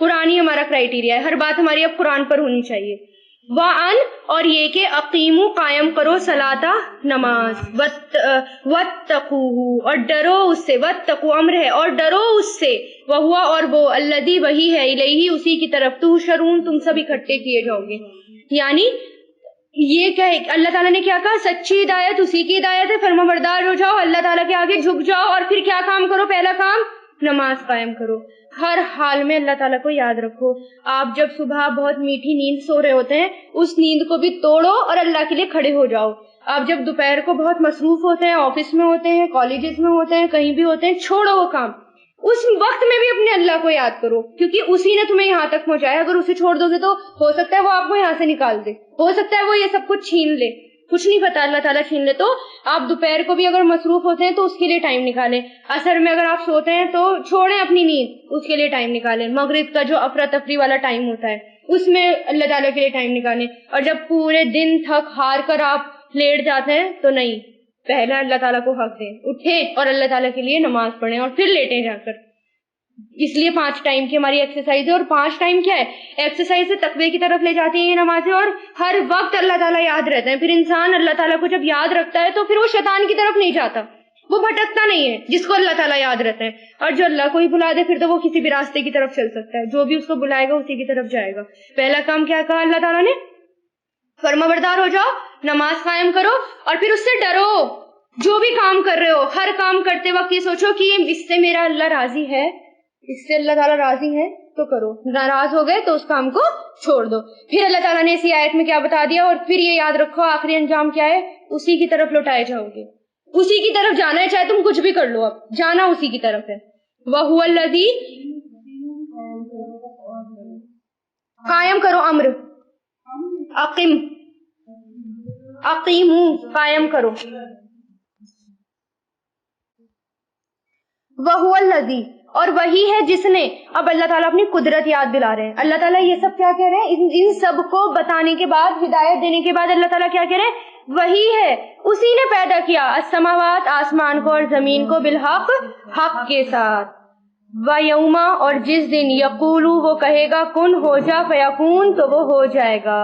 قرآن ہی ہمارا کرائٹیریا ہے, ہر بات ہماری اب قرآن پر ہونی چاہیے. وَأَن, اور یہ کہ اقیمو قائم کرو صلاۃ نماز, وَاتَّقُوهُ اور ڈرو اس سے, وَاتَّقُوا امر ہے اور ڈرو اس سے, وَهُوَ اور وہ, الَّذِي وہی ہے, الیہ اسی کی طرف, تُحْشَرُونَ تم سب اکٹھے کیے جاؤ گے. یعنی یہ کہ اللہ تعالیٰ نے کیا کہا, سچی ہدایت اسی کی ہدایت ہے, فرما بردار ہو جاؤ, اللہ تعالیٰ کے آگے جھک جاؤ, اور پھر کیا کام کرو, پہلا کام نماز قائم کرو. ہر حال میں اللہ تعالیٰ کو یاد رکھو. آپ جب صبح بہت میٹھی نیند سو رہے ہوتے ہیں, اس نیند کو بھی توڑو اور اللہ کے لیے کھڑے ہو جاؤ. آپ جب دوپہر کو بہت مصروف ہوتے ہیں, آفس میں ہوتے ہیں, کالجز میں ہوتے ہیں, کہیں بھی ہوتے ہیں, چھوڑو وہ کام. اس وقت میں بھی اپنے اللہ کو یاد کرو, کیونکہ اسی نے تمہیں یہاں تک پہنچایا. اگر اسے چھوڑ دو گے تو ہو سکتا ہے وہ آپ کو یہاں سے نکال دے, ہو سکتا ہے وہ یہ سب کچھ چھین لے, کچھ نہیں پتا, اللہ تعالیٰ چھین لے. تو آپ دوپہر کو بھی اگر مصروف ہوتے ہیں تو اس کے لیے ٹائم نکالیں. عصر میں اگر آپ سوتے ہیں تو چھوڑیں اپنی نیند, اس کے لیے ٹائم نکالیں. مغرب کا جو افراتفری والا ٹائم ہوتا ہے اس میں اللہ تعالیٰ کے لیے ٹائم نکالیں. اور جب پورے دن تھک ہار کر آپ لیٹ جاتے ہیں تو نہیں, پہلا اللہ تعالیٰ کو حق دیں, اٹھیں اور اللہ تعالیٰ کے لیے نماز پڑھیں اور پھر لیٹیں جا کر. اس لیے 5 ٹائم کی ہماری ایکسرسائز ہے. اور 5 ٹائم کیا ہے, ایکسرسائز سے تقوی کی طرف لے جاتی ہیں یہ نمازیں, اور ہر وقت اللہ تعالیٰ یاد رہتے ہیں. پھر انسان اللہ تعالیٰ کو جب یاد رکھتا ہے تو پھر وہ شیطان کی طرف نہیں جاتا, وہ بھٹکتا نہیں ہے, جس کو اللہ تعالیٰ یاد رہتا ہے. اور جو اللہ کو ہی بلا دے پھر تو وہ کسی بھی راستے کی طرف چل سکتا ہے, جو بھی اس کو بلائے گا اسی کی طرف جائے گا. پہلا کام کیا کہا اللہ تعالیٰ نے, فرما بردار ہو جاؤ, نماز قائم کرو, اور پھر اس سے ڈرو. جو بھی کام کر رہے ہو, ہر کام کرتے وقت یہ سوچو کہ اس سے میرا اللہ راضی ہے, اس سے اللہ تعالیٰ راضی ہے تو کرو, ناراض ہو گئے تو اس کام کو چھوڑ دو. پھر اللہ تعالیٰ نے اسی آیت میں کیا بتا دیا, اور پھر یہ یاد رکھو آخری انجام کیا ہے, اسی کی طرف لوٹائے جاؤ گے. اسی کی طرف جانا ہے, چاہے تم کچھ بھی کر لو, اب جانا اسی کی طرف ہے. وَهُوَ الَّذِي, قائم کرو امر, اقیمو قائم کرو. وَهُوَ الَّذِي, اور وہی ہے جس نے, اب اللہ تعالیٰ اپنی قدرت یاد دلا رہے ہیں. اللہ تعالیٰ یہ سب کیا کہہ رہے ہیں, ان سب کو بتانے کے بعد, ہدایت دینے کے بعد اللہ تعالیٰ کیا کہہ رہے ہیں, وہی ہے, اسی نے پیدا کیا السماوات, آسمان کو, اور زمین کو, بالحق, حق کے ساتھ. وَيَوْمَ, اور جس دن, یقولو وہ کہے گا, کن ہو جا, فیکون تو وہ ہو جائے گا.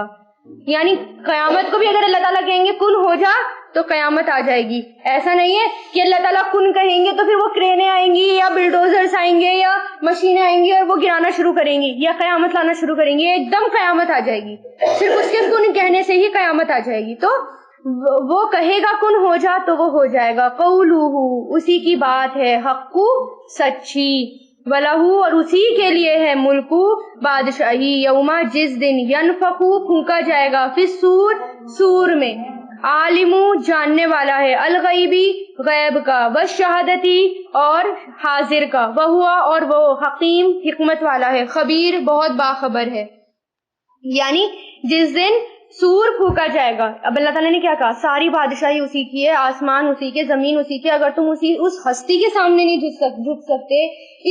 یعنی قیامت کو بھی اگر اللہ تعالیٰ کہیں گے کن ہو جا تو قیامت آ جائے گی. ایسا نہیں ہے کہ اللہ تعالیٰ کن کہیں گے تو پھر وہ کرینے آئیں گی یا بلڈوزرز آئیں گے یا مشینیں آئیں گی اور وہ گرانا شروع کریں گی یا قیامت لانا شروع کریں گی. ایک دم قیامت آ جائے گی, صرف اس کے کن کہنے سے ہی قیامت آ جائے گی. تو وہ کہے گا کن ہو جا تو وہ ہو جائے گا. قولہ, اسی کی بات ہے, حق, سچی, وَلَهُ, اور اسی کے لیے ہے, ملک, بادشاہی, یوما, جس دن, ینفخ, پھونکا جائے گا, فی الصور, سور میں, عالم, جاننے والا ہے, الغیبی, غیب کا, والشہادتی, اور حاضر کا, وہوا, اور وہ, حکیم, حکمت والا ہے, خبیر, بہت باخبر ہے. یعنی جس دن سور پھونکا جائے گا, اب اللہ تعالیٰ نے کیا کہا, ساری بادشاہی اسی کی ہے, آسمان اسی کے, زمین اسی کے. اگر تم اس ہستی کے سامنے نہیں جھک سکتے,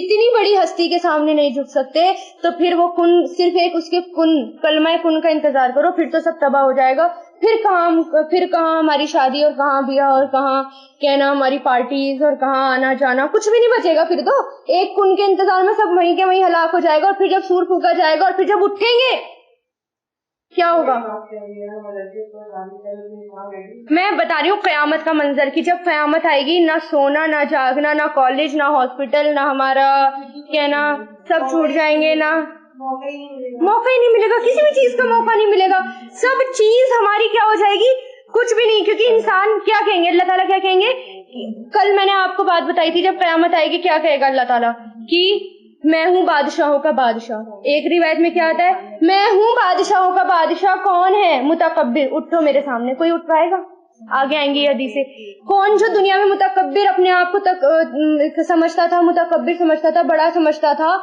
اتنی بڑی ہستی کے سامنے نہیں جھک سکتے, تو پھر وہ کن, صرف ایک اس کے کن, کلمہ کن کا انتظار کرو, پھر تو سب تباہ ہو جائے گا. پھر کہاں ہماری شادی, اور کہاں بیاہ, اور کہاں کہنا ہماری پارٹیز, اور کہاں آنا جانا, کچھ بھی نہیں بچے گا. پھر تو ایک کن کے انتظار میں سب وہیں کے وہیں ہلاک ہو جائے گا. اور پھر جب سور پھونکا جائے گا, اور پھر جب اٹھیں گے کیا ہوگا, میں بتا رہی ہوں قیامت کا منظر, کہ جب قیامت آئے گی, نہ سونا, نہ جاگنا, نہ کالج, نہ ہاسپٹل, نہ ہمارا کہنا, سب چھوٹ جائیں گے, نہ موقع ہی نہیں ملے گا, کسی بھی چیز کا موقع نہیں ملے گا. سب چیز ہماری کیا ہو جائے گی, کچھ بھی نہیں. کیونکہ انسان کیا کہیں گے, اللہ تعالیٰ کیا کہیں گے, کل میں نے آپ کو بات بتائی تھی, جب قیامت آئے گی کیا کہے گا اللہ تعالیٰ, کہ میں ہوں بادشاہوں کا بادشاہ. ایک روایت میں کیا آتا ہے, میں ہوں بادشاہوں کا بادشاہ, کون ہے, متکبر, اٹھو میرے سامنے. کوئی اٹھ پائے گا, آگے آئیں گی یہ حدیثیں. کون جو دنیا میں متکبر اپنے آپ کو سمجھتا تھا, متکبر سمجھتا تھا, بڑا سمجھتا تھا,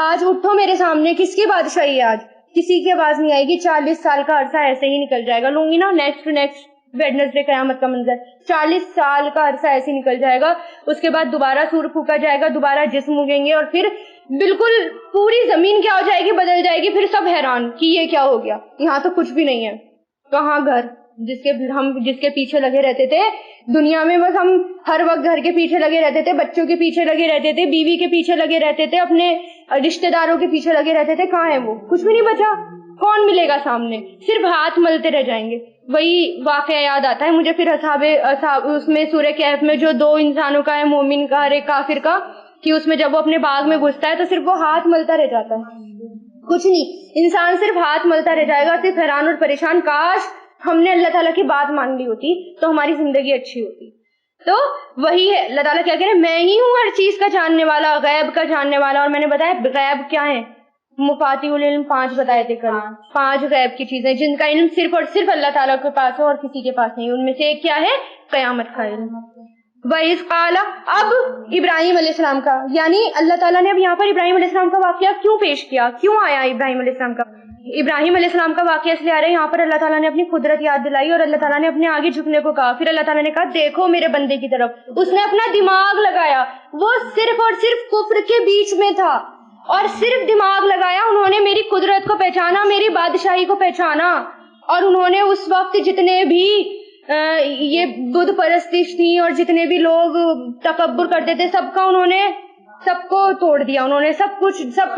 آج اٹھو میرے سامنے. کس کی بادشاہی ہے آج, کسی کی آواز نہیں آئے گی. 40 سال کا عرصہ ایسے ہی نکل جائے گا. لوں گی نا نیکسٹ ویڈنسڈے قیامت کا منظر, 40 سال کا عرصہ ایسے نکل جائے گا. اس کے بعد دوبارہ سور پھونکا جائے گا, دوبارہ جسم اگیں گے, اور پھر بالکل پوری زمین کیا ہو جائے گی, بدل جائے گی. پھر سب حیران کہ یہ کیا ہو گیا, یہاں تو کچھ بھی نہیں ہے, کہاں گھر, جس کے پیچھے لگے رہتے تھے دنیا میں، بس ہم ہر وقت گھر کے پیچھے لگے رہتے تھے، بچوں کے پیچھے لگے رہتے تھے، بیوی کے پیچھے لگے رہتے تھے، اپنے رشتے داروں کے پیچھے لگے رہتے تھے، کہاں ہے وہ؟ کچھ بھی نہیں بچا، کون ملے گا سامنے؟ صرف ہاتھ ملتے رہ جائیں گے۔ وہی واقعہ یاد آتا ہے مجھے پھر اصحاب اس میں سورہ کہف میں جو 2 انسانوں کا ہے، مومن کا اور ایک کافر کا، کہ اس میں جب وہ اپنے باغ میں گھستا ہے تو صرف وہ ہاتھ ملتا رہ جاتا ہے، کچھ نہیں، انسان صرف ہاتھ ملتا رہ جائے گا، صرف حیران اور پریشان، کاش ہم نے اللہ تعالیٰ کی بات مان لی ہوتی تو ہماری زندگی اچھی ہوتی۔ تو وہی ہے، اللہ تعالیٰ کیا کہہ رہے ہیں، میں ہی ہوں ہر چیز کا جاننے والا، غیب کا جاننے والا۔ اور میں نے بتایا غیب کیا ہے، مفاتیح العلم 5 بتائے تھے کل، 5 غیب کی چیزیں جن کا علم صرف اور صرف اللہ تعالیٰ کے پاس ہو اور کسی کے پاس نہیں۔ ان میں سے ایک کیا ہے، قیامت کا علم۔ وَإِذْ قَالَ، اب ابراہیم علیہ السلام کا، یعنی اللہ تعالیٰ نے اب یہاں پر ابراہیم علیہ السلام کا واقعہ کیوں پیش کیا، کیوں آیا ابراہیم علیہ السلام کا؟ ابراہیم علیہ السلام کا واقعہ اس لیے آ رہا ہے، یہاں پر اللہ تعالیٰ نے اپنی قدرت یاد دلائی اور اللہ تعالیٰ نے اپنے آگے جھکنے کو کہا۔ پھر اللہ تعالیٰ نے کہا دیکھو میرے بندے کی طرف، اس نے اپنا دماغ لگایا، وہ صرف اور صرف کفر کے بیچ میں تھا اور صرف دماغ لگایا، انہوں نے میری قدرت کو پہچانا، میری بادشاہی کو پہچانا، اور انہوں نے اس وقت جتنے بھی یہ بدھ پرستش تھی اور جتنے بھی لوگ تکبر کرتے تھے سب کا انہوں نے سب کو توڑ دیا، انہوں نے سب کو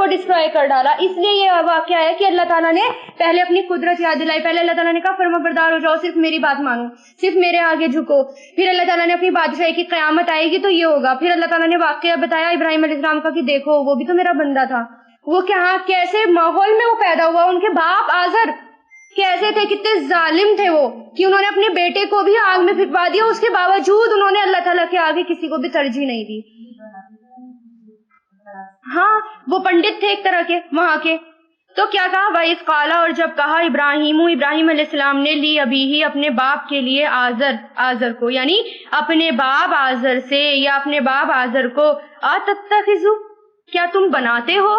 ڈسٹروائے کر ڈالا۔ اس لیے یہ واقعہ ہے کہ اللہ تعالیٰ نے پہلے اپنی قدرت یاد دلائی، پہلے اللہ تعالیٰ نے کہا فرما بردار ہو جاؤ، صرف میری بات مانو، صرف میرے آگے جھکو۔ پھر اللہ تعالیٰ نے اپنی بادشاہی کی قیامت آئے گی تو یہ ہوگا۔ پھر اللہ تعالیٰ نے واقعہ بتایا ابراہیم علیہ السلام کا کہ دیکھو وہ بھی تو میرا بندہ تھا، وہ کیسے ماحول میں وہ پیدا ہوا، ان کے باپ آزر کیسے تھے، کتنے ظالم تھے وہ کہ انہوں نے اپنے بیٹے کو بھی آگ میں پھینکوا دیا، اس کے باوجود انہوں نے اللہ تعالیٰ کے آگے کسی کو بھی ترجیح نہیں دی۔ ہاں وہ پنڈت تھے ایک طرح کے وہاں کے۔ تو کیا کہا، وَإِذْ قَالَ، اور جب کہا ابراہیم علیہ السلام نے، لی ابیہ، اپنے باپ کے لیے، آزر کو، یعنی اپنے باپ آزر سے یا اپنے باپ آزر کو، اتتخذو، کیا تم بناتے ہو،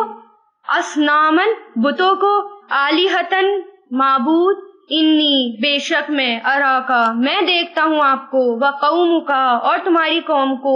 اصنامن، بتوں کو، آلہتن، معبود، انی، بے شک میں، اراکا، میں دیکھتا ہوں آپ کو، وقومکا، اور تمہاری قوم کو،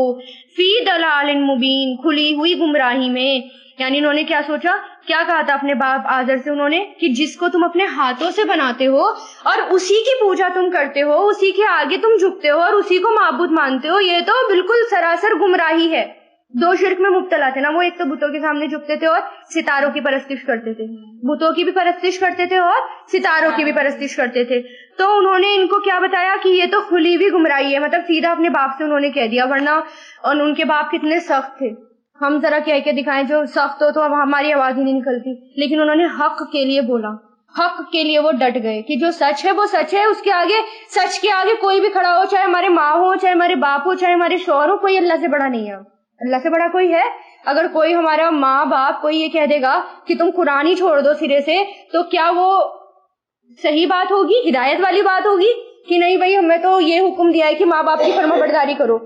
فی ضلال مبین، کھلی ہوئی گمراہی میں۔ یعنی انہوں نے کیا سوچا، کیا کہا تھا اپنے باپ آزر سے انہوں نے کہ جس کو تم اپنے ہاتھوں سے بناتے ہو اور اسی کی پوجا تم کرتے ہو، اسی کے آگے تم جھکتے ہو اور اسی کو معبود مانتے ہو، یہ تو بالکل سراسر گمراہی ہے۔ 2 شرک میں مبتلا تھے نا وہ، ایک تو بتوں کے سامنے جھکتے تھے اور ستاروں کی پرستش کرتے تھے، بتوں کی بھی پرستش کرتے تھے اور ستاروں کی بھی پرستش کرتے تھے۔ تو انہوں نے ان کو کیا بتایا کہ یہ تو کھلی ہوئی گمراہی ہے، مطلب سیدھا اپنے باپ سے انہوں نے کہہ دیا، ورنہ اور ان کے باپ کتنے سخت تھے، ہم ذرا کہہ کے دکھائیں، جو سخت ہو تو اب ہماری آواز ہی نہیں نکلتی، لیکن انہوں نے حق کے لیے بولا، حق کے لیے وہ ڈٹ گئے کہ جو سچ ہے وہ سچ ہے، اس کے آگے، سچ کے آگے کوئی بھی کھڑا ہو، چاہے ہمارے ماں ہو، چاہے ہمارے باپ ہو، چاہے ہمارے شوہر ہو، کوئی اللہ سے بڑا نہیں ہے، اللہ سے بڑا کوئی ہے؟ اگر کوئی ہمارا ماں باپ کوئی یہ کہہ دے گا کہ تم قرآن ہی چھوڑ دو سرے سے، تو کیا وہ صحیح بات ہوگی، ہدایت والی بات ہوگی کہ نہیں بھائی ہمیں تو یہ حکم دیا ہے کہ ماں باپ کی فرما برداری کرو؟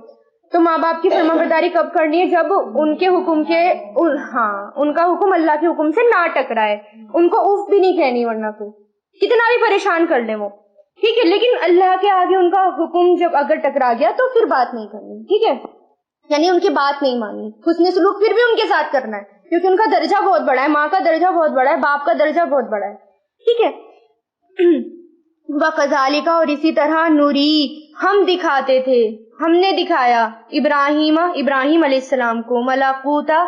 تو ماں باپ کی فرما برداری کب کرنی ہے؟ جب ان کے حکم کے، ان کا حکم اللہ کے حکم سے نہ ٹکرائے، ان کو اف بھی نہیں کہنی، ورنہ تو کتنا بھی پریشان کر لیں وہ، ٹھیک ہے، لیکن اللہ کے آگے ان کا حکم جب اگر ٹکرا گیا تو پھر بات نہیں کرنی، ٹھیک ہے، یعنی ان کی بات نہیں ماننی، حسن سلوک پھر بھی ان کے ساتھ کرنا ہے کیونکہ ان کا درجہ بہت بڑا ہے، ماں کا درجہ بہت بڑا ہے، باپ کا درجہ بہت بڑا ہے، ٹھیک ہے۔ وَكَذَلِكَ، اور اسی طرح، نوری، ہم دکھاتے تھے، ہم نے دکھایا، ابراہیم علیہ السلام کو، ملکوتا،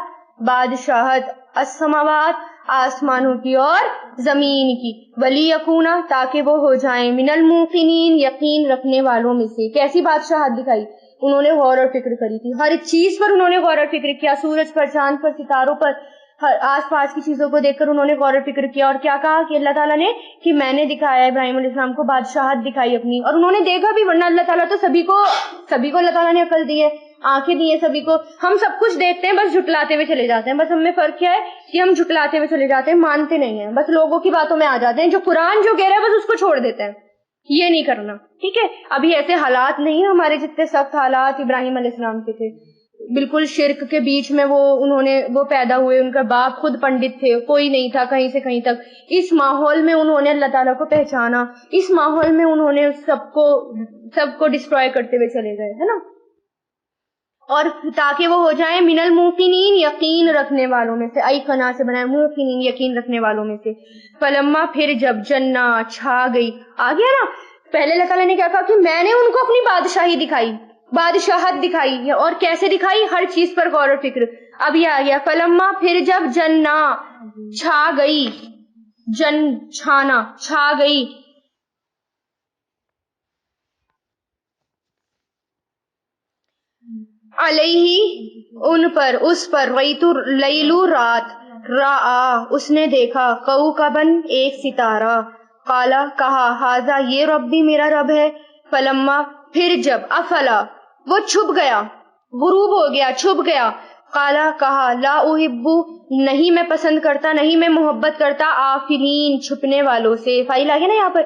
بادشاہت، السماوات، آسمانوں کی اور زمین کی، وَلِيَكُونَ، تاکہ وہ ہو جائیں، من الموقنین، یقین رکھنے والوں میں سے۔ کیسی بادشاہت دکھائی؟ انہوں نے غور اور فکر کری تھی، ہر چیز پر انہوں نے غور اور فکر کیا، سورج پر، چاند پر، ستاروں پر، آس پاس کی چیزوں کو دیکھ کر انہوں نے غور و فکر کیا، اور کیا کہا کہ اللہ تعالیٰ نے کہ میں نے دکھایا ابراہیم علیہ السلام کو، بادشاہت دکھائی اپنی، اور انہوں نے دیکھا بھی، ورنہ اللہ تعالیٰ تو سبھی کو اللہ تعالیٰ نے عقل دی ہے، آنکھیں دی ہیں سبھی کو، ہم سب کچھ دیکھتے ہیں بس جھٹلاتے ہوئے چلے جاتے ہیں، بس ہم میں فرق کیا ہے کہ ہم جھٹلاتے ہوئے چلے جاتے ہیں، مانتے نہیں ہیں، بس لوگوں کی باتوں میں آ جاتے ہیں، جو قرآن جو کہہ رہا ہے بس اس کو چھوڑ دیتے ہیں، یہ نہیں کرنا، ٹھیک ہے۔ ابھی ایسے حالات نہیں ہمارے جتنے سخت حالات ابراہیم علیہ السلام کے تھے، بالکل شرک کے بیچ میں وہ پیدا ہوئے، ان کا باپ خود پنڈت تھے، کوئی نہیں تھا کہیں سے کہیں تک، اس ماحول میں انہوں نے اللہ تعالیٰ کو پہچانا، اس ماحول میں انہوں نے سب کو ڈسٹروائے کرتے ہوئے چلے گئے، ہے نا، اور تاکہ وہ ہو جائیں من الموقنین، یقین رکھنے والوں میں سے، ای قنا سے بنائے، موقنین، یقین رکھنے والوں میں سے، فلما، پھر جب، جنہ، چھا گئی، آ گیا نا، پہلے اللہ تعالیٰ نے کیا کہا کہ میں نے ان کو اپنی بادشاہی دکھائی, بادشاہت دکھائی, اور کیسے دکھائی, ہر چیز پر غور و فکر. اب یہ آ گیا فلما, پھر جب جنّا چھا گئی, جن چھانا چھا گئی, علیہ ان پر, اس پر, لیلو رات, راآ اس نے دیکھا, کوکبن ایک ستارہ, قالا کہا, ہاذا یہ ربی میرا رب ہے, فلما پھر جب, افلا وہ چھپ گیا, غروب ہو گیا, چھپ گیا, قالا کہا, لا احبو نہیں میں پسند کرتا, نہیں میں محبت کرتا, آفلین چھپنے والوں سے, فائل آ گیا نا یہاں پر,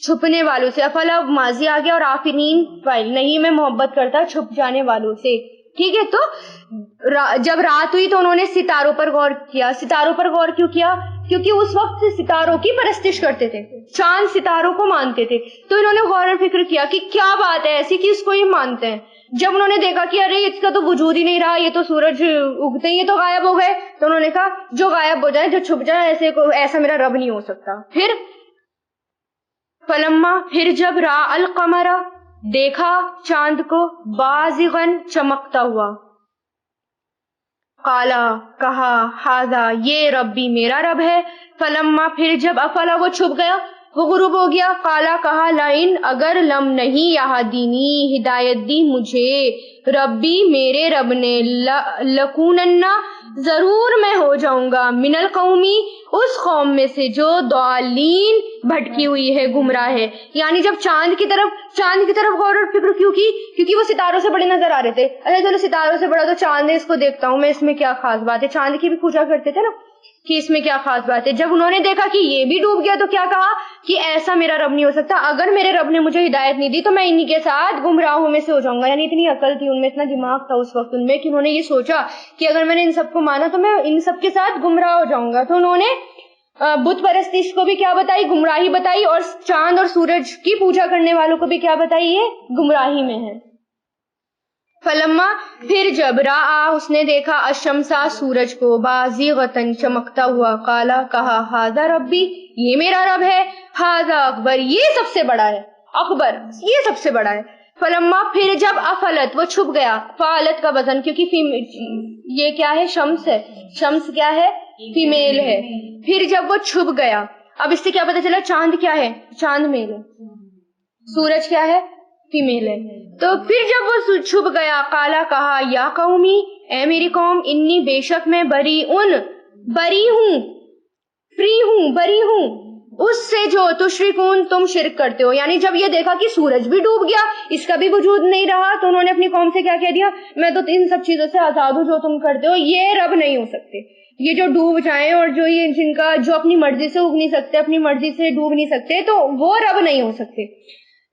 چھپنے والوں سے, افلا ماضی آ گیا اور آفلین فائل, نہیں میں محبت کرتا چھپ جانے والوں سے. ٹھیک ہے, تو جب رات ہوئی تو انہوں نے ستاروں پر غور کیا. ستاروں پر غور کیوں کیا؟ کیونکہ اس وقت ستاروں کی پرستش کرتے تھے, چاند ستاروں کو مانتے تھے, تو انہوں نے غور و فکر کیا کہ کیا بات ہے ایسی کہ اس کو یہ مانتے ہیں. جب انہوں نے دیکھا کہ ارے اس کا تو وجود ہی نہیں رہا, یہ تو سورج اگتے ہی یہ تو غائب ہو گئے, تو انہوں نے کہا جو غائب ہو جائے, جو چھپ جائے, ایسا میرا رب نہیں ہو سکتا. پھر فلما پھر جب را القمر دیکھا چاند کو, بازغن چمکتا ہوا, قالا کہا, ہاذا یہ ربی میرا رب ہے, فلما پھر جب, افلا وہ چھپ گیا, وہ غروب ہو گیا, قالا کہا, لئن اگر, لم نہیں, یہدینی ہدایت دی مجھے, ربی میرے رب نے, لکوننا ضرور میں ہو جاؤں گا, من القومی اس قوم میں سے جو ضالین بھٹکی ہوئی ہے, گمراہ ہے. یعنی جب چاند کی طرف غور و فکر کیوں کی؟ کیونکہ وہ ستاروں سے بڑے نظر آ رہے تھے. اچھا چلو ستاروں سے بڑا تو چاند ہے, اس کو دیکھتا ہوں میں, اس میں کیا خاص بات ہے. چاند کی بھی پوچھا کرتے تھے نا کہ اس میں کیا خاص بات ہے. جب انہوں نے دیکھا کہ یہ بھی ڈوب گیا تو کیا کہا کہ ایسا میرا رب نہیں ہو سکتا, اگر میرے رب نے مجھے ہدایت نہیں دی تو میں انہی کے ساتھ گمراہوں میں سے ہو جاؤں گا. یعنی اتنی عقل تھی ان میں, اتنا دماغ تھا اس وقت ان میں کہ انہوں نے یہ سوچا کہ اگر میں نے ان سب کو مانا تو میں ان سب کے ساتھ گمراہ ہو جاؤں گا. تو انہوں نے بت پرستش کو بھی کیا بتائی, گمراہی بتائی, اور چاند اور سورج کی پوجا کرنے والوں کو بھی کیا بتائی, یہ گمراہی میں ہے. فلما پھر جب, راآ اس نے دیکھا, الشمسا سورج کو, بازغتن چمکتا ہوا, قالا کہا, ہاذا ربی یہ میرا رب ہے, ہاذا اکبر یہ سب سے بڑا ہے, اکبر یہ سب سے بڑا ہے. فلما پھر جب, افلت وہ چھپ گیا, فالت کا وزن کیونکہ یہ کیا ہے, شمس ہے, شمس کیا ہے, فیمیل ہے. پھر جب وہ چھپ گیا, اب اس سے کیا پتا چلا, چاند کیا ہے, چاند میل ہے, سورج کیا ہے, فیمیل ہے. تو پھر جب وہ چھپ گیا, قالا کہا, یا قومی اے میری قوم, انی بے شک میں, بری ہوں, فری ہوں, بری ہوں, اس سے جو تشرکون تم شرک کرتے ہو. یعنی جب یہ دیکھا کہ سورج بھی ڈوب گیا, اس کا بھی وجود نہیں رہا, تو انہوں نے اپنی قوم سے کیا کہہ دیا, میں تو ان سب چیزوں سے آزاد ہوں, جو تم کرتے ہو یہ رب نہیں ہو سکتے. یہ جو ڈوب جائیں اور جو یہ جن کا جو اپنی مرضی سے اگ نہیں سکتے, اپنی مرضی سے ڈوب نہیں سکتے, تو وہ رب نہیں ہو سکتے.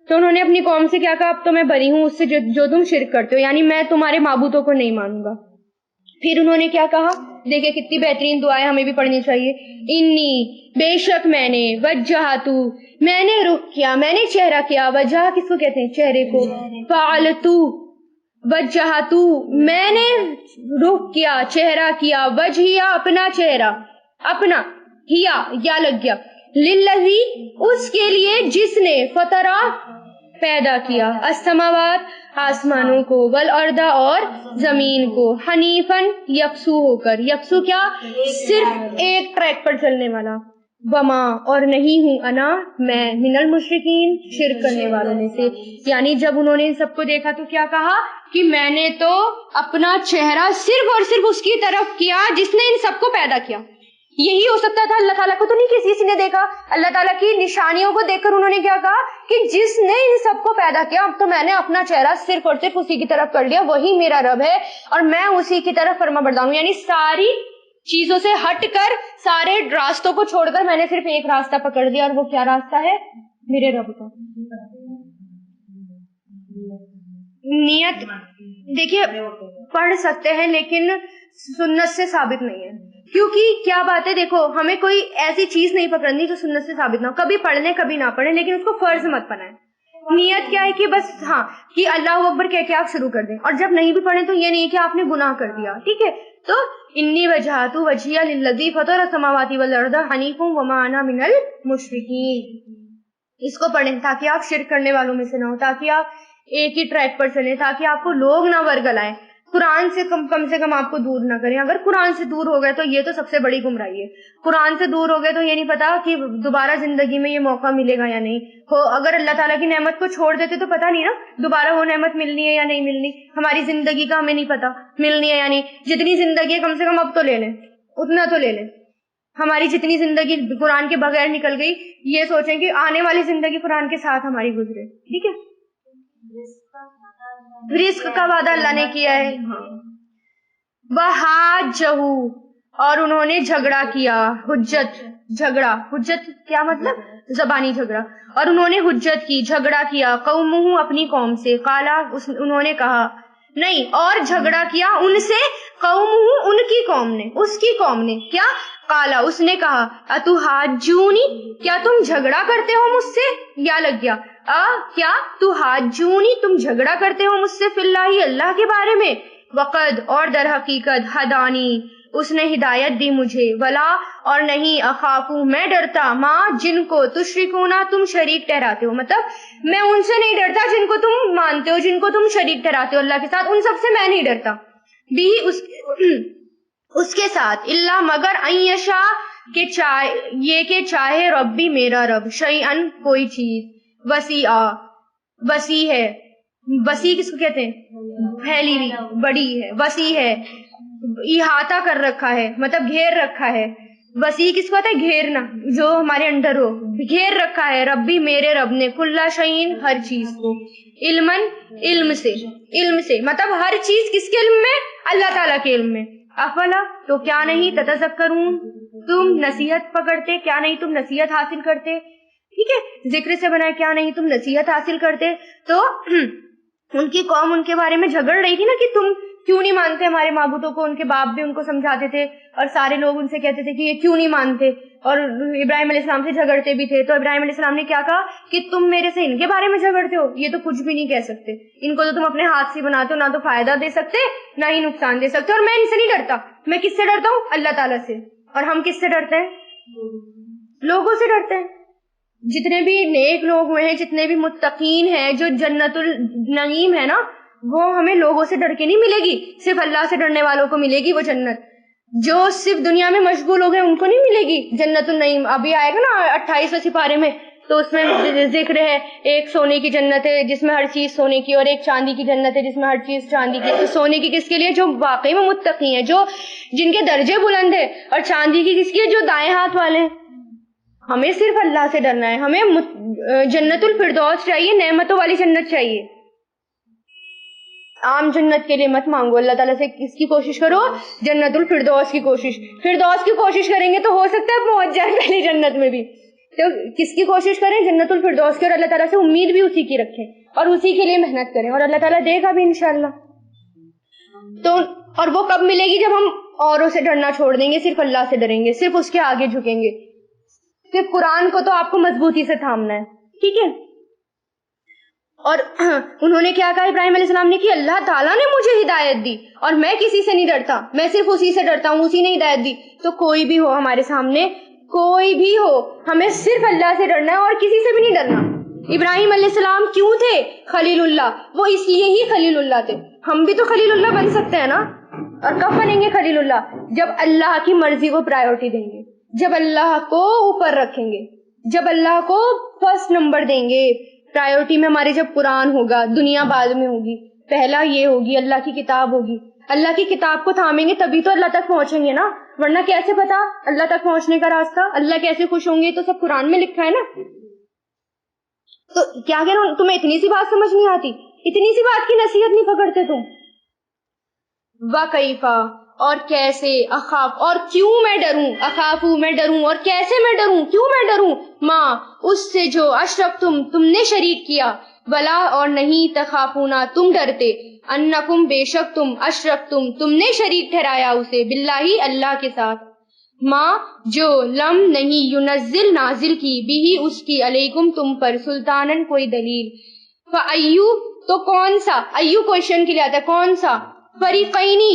تو انہوں نے اپنی قوم سے کیا کہا, اب تو میں بری ہوں اس سے جو تم شرک کرتے ہو, یعنی میں تمہارے معبودوں کو نہیں مانوں گا. پھر انہوں نے کیا کہا, دیکھیں کتنی بہترین دعائیں ہمیں بھی پڑھنی چاہیے. انی بے شک میں نے, وجہتو میں نے رخ کیا, میں نے چہرہ کیا, وجہ کس کو کہتے ہیں, چہرے کو, فعلتو وجہتو میں نے رخ کیا, چہرہ کیا, وجہیا اپنا چہرہ, اپنا, ہیا یا لگ گیا, للذی اس کے لیے جس نے, فطرہ پیدا کیا, السماوات آسمانوں کو, والارض اور زمین کو, حنیفاً یکسو ہو کر, یکسو کیا, صرف ایک ٹریک پر چلنے والا, وما اور نہیں ہوں, انا میں, من المشرکین شرک کرنے والوں میں سے. یعنی جب انہوں نے ان سب کو دیکھا تو کیا کہا کہ میں نے تو اپنا چہرہ صرف اور صرف اس کی طرف کیا جس نے ان سب کو پیدا کیا. یہی ہو سکتا تھا, اللہ تعالیٰ کو تو نہیں کسی نے دیکھا. اللہ تعالیٰ کی نشانیوں کو دیکھ کر انہوں نے کیا کہا کہ جس نے ان سب کو پیدا کیا, اب تو میں نے اپنا چہرہ صرف اور صرف اسی کی طرف کر لیا, وہی میرا رب ہے اور میں اسی کی طرف فرما بردار ہوں. یعنی ساری چیزوں سے ہٹ کر, سارے راستوں کو چھوڑ کر میں نے صرف ایک راستہ پکڑ لیا, اور وہ کیا راستہ ہے, میرے رب کا. نیت دیکھیے پڑھ سکتے ہیں لیکن سنت سے ثابت نہیں ہے, کیونکہ کیا بات ہے, دیکھو ہمیں کوئی ایسی چیز نہیں پکڑنی جو سنت سے ثابت نہ ہو. کبھی پڑھ لیں کبھی نہ پڑھیں, لیکن اس کو فرض مت بنائیں. نیت کیا ہے کہ بس ہاں کہ اللہ اکبر کہہ کے آپ شروع کر دیں, اور جب نہیں بھی پڑھیں تو یہ نہیں کہ آپ نے گناہ کر دیا. ٹھیک ہے, تو انی وجہت وجہی للذی فطر السماوات والارض حنیفا وما انا من المشرکین. اس کو پڑھیں تاکہ آپ شرک کرنے والوں میں سے نہ ہو, تاکہ آپ ایک ہی ٹریک پر چلیں, تاکہ آپ کو لوگ نہ ورگلائیں. قرآن سے کم آپ کو دور نہ کریں. اگر قرآن سے دور ہو گئے تو یہ تو سب سے بڑی گمراہی ہے. قرآن سے دور ہو گئے تو یہ نہیں پتا کہ دوبارہ زندگی میں یہ موقع ملے گا یا نہیں. اگر اللہ تعالیٰ کی نعمت کو چھوڑ دیتے تو پتا نہیں نا دوبارہ وہ نعمت ملنی ہے یا نہیں ملنی. ہماری زندگی کا ہمیں نہیں پتا ملنی ہے یا نہیں. جتنی زندگی ہے کم سے کم اب تو لے لیں, اتنا تو لے لیں. ہماری جتنی زندگی قرآن کے بغیر نکل گئی, یہ سوچیں کہ آنے والی زندگی قرآن کے ساتھ ہماری گزرے. ٹھیک ہے, رزق کا وعدہ اللہ نے کیا ہے. وحاجہ, اور انہوں نے جھگڑا کیا. حجت, جھگڑا, حجت کیا مطلب, زبانی جھگڑا. اور انہوں نے حجت کی, جھگڑا کیا. قومہ, اپنی قوم سے. قالا, انہوں نے کہا نہیں, اور جھگڑا کیا ان سے. قومہ, ان کی قوم نے, اس کی قوم نے. کیا, قالا, اس نے کہا اتحاجونی, کیا تم جھگڑا کرتے ہو مجھ سے. یا لگ گیا کیا تحاجونی, تم جھگڑا کرتے ہو مجھ سے. فی اللہ, اللہ کے بارے میں. وقد, اور در حقیقت. ہدانی, اس نے ہدایت دی مجھے. ولا, اور نہیں. اخافو, میں ڈرتا. ماں, جن کو. تشرکونا, تم شریک ٹھہراتے ہو. مطلب میں ان سے نہیں ڈرتا جن کو تم مانتے ہو, جن کو تم شریک ٹھہراتے ہو اللہ کے ساتھ. ان سب سے میں نہیں ڈرتا. بھی اس کے ساتھ. اللہ, مگر. ایشا, کہ چاہے ربی, میرا رب. شیئن, کوئی چیز. وسیع, وسیع ہے. وسیع کس کو کہتے ہیں, پھیلی ہوئی, بڑی ہے. وسیع ہے, احاطہ کر رکھا ہے, مطلب گھیر رکھا ہے. وسیع کس کو ہوتا ہے, گھیرنا, جو ہمارے انڈر ہو. گھیر رکھا ہے ربی, میرے رب نے. کلا شیئن, ہر چیز کو. علمن, علم سے. علم سے مطلب ہر چیز کس کے علم میں, اللہ تعالیٰ کے علم میں. افلا, تو کیا نہیں. تتذکرون, تم نصیحت پکڑتے. کیا نہیں تم نصیحت حاصل کرتے. ٹھیک ہے, ذکر سے بنا ہے, کیا نہیں تم نصیحت حاصل کرتے. تو ان کی قوم ان کے بارے میں جھگڑ رہی تھی نا کہ تم کیوں نہیں مانتے ہمارے معبودوں کو. ان کے باپ بھی ان کو سمجھاتے تھے اور سارے لوگ ان سے کہتے تھے کہ یہ کیوں نہیں مانتے, اور ابراہیم علیہ السلام سے جھگڑتے بھی تھے. تو ابراہیم علیہ السلام نے کیا کہا کہ تم میرے سے ان کے بارے میں جھگڑتے ہو, یہ تو کچھ بھی نہیں کہہ سکتے. ان کو تو تم اپنے ہاتھ سے بناتے ہو, نہ تو فائدہ دے سکتے نہ ہی نقصان دے سکتے. اور میں ان سے نہیں ڈرتا. میں کس سے ڈرتا ہوں, اللہ تعالیٰ سے. اور ہم کس سے ڈرتے ہیں, لوگوں سے ڈرتے ہیں. جتنے بھی نیک لوگ ہوئے ہیں, جتنے بھی متقین ہیں, جو جنت النعیم ہے نا, وہ ہمیں لوگوں سے ڈر کے نہیں ملے گی, صرف اللہ سے ڈرنے والوں کو ملے گی وہ جنت. جو صرف دنیا میں مشغول ہو گئے ان کو نہیں ملے گی جنت النعیم. ابھی آئے گا نا 28 سپارے میں, تو اس میں ذکر ہے ایک سونے کی جنت ہے جس میں ہر چیز سونے کی, اور ایک چاندی کی جنت ہے جس میں ہر چیز چاندی کی. تو سونے کی کس کے لیے, جو واقعی میں متقی ہیں, جو جن کے درجے بلند ہے. اور چاندی کی کس کے, جو دائیں ہاتھ والے ہیں. ہمیں صرف اللہ سے ڈرنا ہے. ہمیں جنت الفردوس چاہیے, نعمتوں والی جنت چاہیے. عام جنت کے لیے مت مانگو, اللہ تعالیٰ سے کس کی کوشش کرو, جنت الفردوس کی کوشش. فردوس کی کوشش کریں گے تو ہو سکتا ہے پہنچ جائے پہلی جنت میں بھی. تو کس کی کوشش کریں, جنت الفردوس کی. اور اللہ تعالیٰ سے امید بھی اسی کی رکھیں اور اسی کے لیے محنت کریں, اور اللہ تعالیٰ دے گا بھی انشاءاللہ. تو اور وہ کب ملے گی, جب ہم اوروں سے ڈرنا چھوڑ دیں گے, صرف اللہ سے ڈریں گے, صرف اس کے آگے جھکیں گے. صرف قرآن کو تو آپ کو مضبوطی سے تھامنا ہے. ٹھیک ہے. اور انہوں نے کیا کہا ابراہیم علیہ السلام نے, کہ اللہ تعالیٰ نے مجھے ہدایت دی اور میں کسی سے نہیں ڈرتا, میں صرف اسی سے ڈرتا ہوں, اسی نے ہدایت دی. تو کوئی بھی ہو ہمارے سامنے, کوئی بھی ہو, ہمیں صرف اللہ سے ڈرنا ہے اور کسی سے بھی نہیں ڈرنا. ابراہیم علیہ السلام کیوں تھے خلیل اللہ, وہ اس لیے ہی خلیل اللہ تھے. ہم بھی تو خلیل اللہ بن سکتے ہیں نا. اور کب بنیں گے خلیل اللہ, جب اللہ کی مرضی کو پرائیورٹی دیں گے, جب اللہ کو اوپر رکھیں گے, جب اللہ کو فرسٹ نمبر دیں گے. پرائیورٹی میں ہمارے جب قرآن ہوگا, دنیا بعد میں ہوگی, پہلا یہ ہوگی اللہ کی کتاب ہوگی. اللہ کی کتاب کو تھامیں گے تبھی تو اللہ تک پہنچیں گے نا, ورنہ کیسے پتا اللہ تک پہنچنے کا راستہ, اللہ کیسے خوش ہوں گے, تو سب قرآن میں لکھا ہے نا. تو کیا کہہ رہا ہوں, تمہیں اتنی سی بات سمجھ نہیں آتی, اتنی سی بات کی نصیحت نہیں پکڑتے تم. وَكَيْفَ, اور کیسے, اخاف, اور کیوں میں ڈروں, اخافو میں ڈروں, اور کیسے میں ڈروں, کیوں میں ڈروں, ماں اس سے جو اشرکتم تم نے شریک کیا, ولا اور نہیں, تخافونا تم ڈرتے, انکم بے شک تم, اشرکتم تم نے شریک ٹھہرایا اسے, باللہ اللہ کے ساتھ, ماں جو, لم نہیں, ینزل نازل کی, بھی اس کی, علیکم تم پر, سلطانن کوئی دلیل. فایو تو کون سا, ایو کوشچن کے لیے آتا ہے, کون سا, فریقینی